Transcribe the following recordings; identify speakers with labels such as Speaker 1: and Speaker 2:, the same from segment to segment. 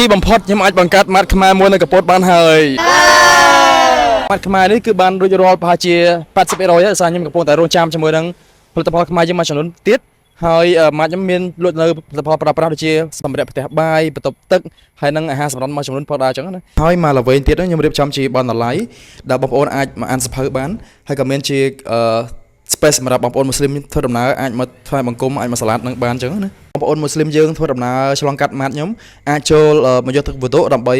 Speaker 1: ទីបំផុតខ្ញុំអាចបង្កើតម៉ាត់ខ្មែរមួយនៅកពតបានហើយម៉ាត់ខ្មែរនេះគឺបានរួចរាល់ប្រហែលជា80%ហើយដោយសារខ្ញុំកំពុងតែរងចាំជាមួយនឹងផលិតផលខ្មែរយើងមួយចំនួនទៀតហើយម៉ាត់ខ្ញុំមានលក់នៅផលិតផលប្រើប្រាស់ដូចជាសម្ភារៈផ្ទះបាយបន្ទប់ទឹកហើយនិងអាហារសម្រន់មួយចំនួនផងដែរអញ្ចឹងណាហើយមកល្វែងទៀតខ្ញុំរៀបចំជាបណ្ណាល័យដែលបងប្អូនអាចមកអានសភៅបានហើយក៏មានជាspace សម្រាប់បងប្អូនមូស្លីមធ្វើដំណើរអាចមកថ្វាយបង្គំអាចមកសាឡាត់នឹងបានអញ្ចឹងណាបងប្អូនមូស្លីមយើងធ្វើដំណើរឆ្លងកាត់ម៉ាត់ខ្ញុំអាចចូលមកយកទឹកវត្ថុដើម្បី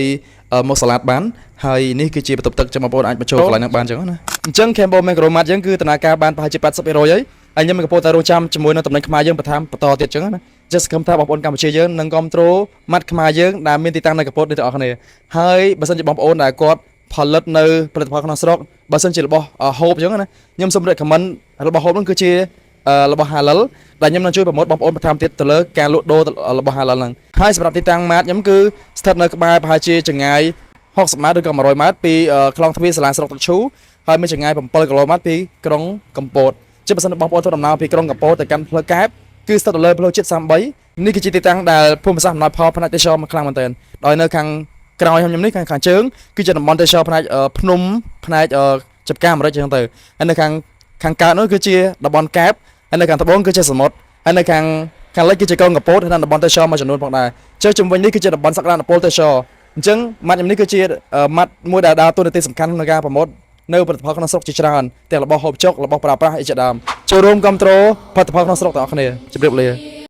Speaker 1: មកសាឡាត់បានហើយនេះគឺជាបន្ទប់ទឹកចាំបងប្អូនអាចមកចូលកន្លែងហ្នឹងបានអញ្ចឹងណាអញ្ចឹង Cambo Micro Mart យើងគឺដំណើរការបានប្រហែលជា80%ហើយខ្ញុំកំពុងតែរងចាំជាមួយនឹងតំណែងខ្មែរយើងបន្ថែមបន្តទៀតអញ្ចឹងណាjust សង្ឃឹមថាបងប្អូនកម្ពុជាយើងនឹងគ្រប់គ្រងម៉ាត់ខ្មែរយើងដែលមានទីតាំងនៅកពតនេះទាំងអស់គ្នាហើយបើសិនជាបងប្អូនដែលគាត់ផលិតនៅផលិតផលក្នុងស្រុកបើសិនជារបស់ហូបអញ្ចឹងណាខ្ញុំសូម recommend របស់ហូបហ្នឹងគឺជារបស់ halal ដែលខ្ញុំនឹងជួយប្រម៉ូទបងប្អូនបន្ថែមទៀតទៅលើការលក់ដូររបស់ halal ហ្នឹងហើយសម្រាប់ទីតាំងម៉ាតខ្ញុំគឺស្ថិតនៅក្បែរប្រហែលជាចម្ងាយ60ម៉ែត្រឬក៏100ម៉ែត្រពីខ្លងទ្វារសាលាស្រុកទឹកឈូហើយមានចម្ងាយ7គីឡូម៉ែត្រពីក្រុងកំពតជាបើសិនបងប្អូនធ្វើដំណើរពីក្រុងកំពតទៅកាន់ផ្លូវកែបគឺស្ថិតនៅលើផ្លូវជាតិ33នេះគឺជាទីតាំងដែលភូមិសាស្ត្រអំណោយផលផ្នែកទេសចរណ៍ខ្លាំងមែនទែនដោយនៅខាងក្រោយខ្ញុំនេះខាងជើងគឺជាតំបន់ទេសចរណ៍ផ្នែកភ្នំផ្នែកចំការអាមេរិកអញ្ចឹងទៅហើយនៅខាងកើតនោះគឺជាតំបន់កែបហើយនៅខាងត្បូងគឺជាសមុទ្រហើយនៅខាងលិចគឺជាក្រុងកំពតហើយនៅតំបន់ទេសចរមួយចំនួនផងដែរជើងជុំវិញនេះគឺជាតំបន់សក្តានុពលទេសចរអញ្ចឹងម៉ាត់ខ្ញុំនេះគឺជាម៉ាត់មួយដែលដើរតួនាទីសំខាន់ក្នុងការប្រម៉ូទនៅផលិតផលក្នុងស្រុកជាច្រើនទាំងរបស់ហូបចុករបស់ប្រើប្រាស់អីជាដើមចូលរួមគ្រប់គ្រងផលិតផលក្នុងស្រុកទាំងអស់គ្នាជម្រាបលា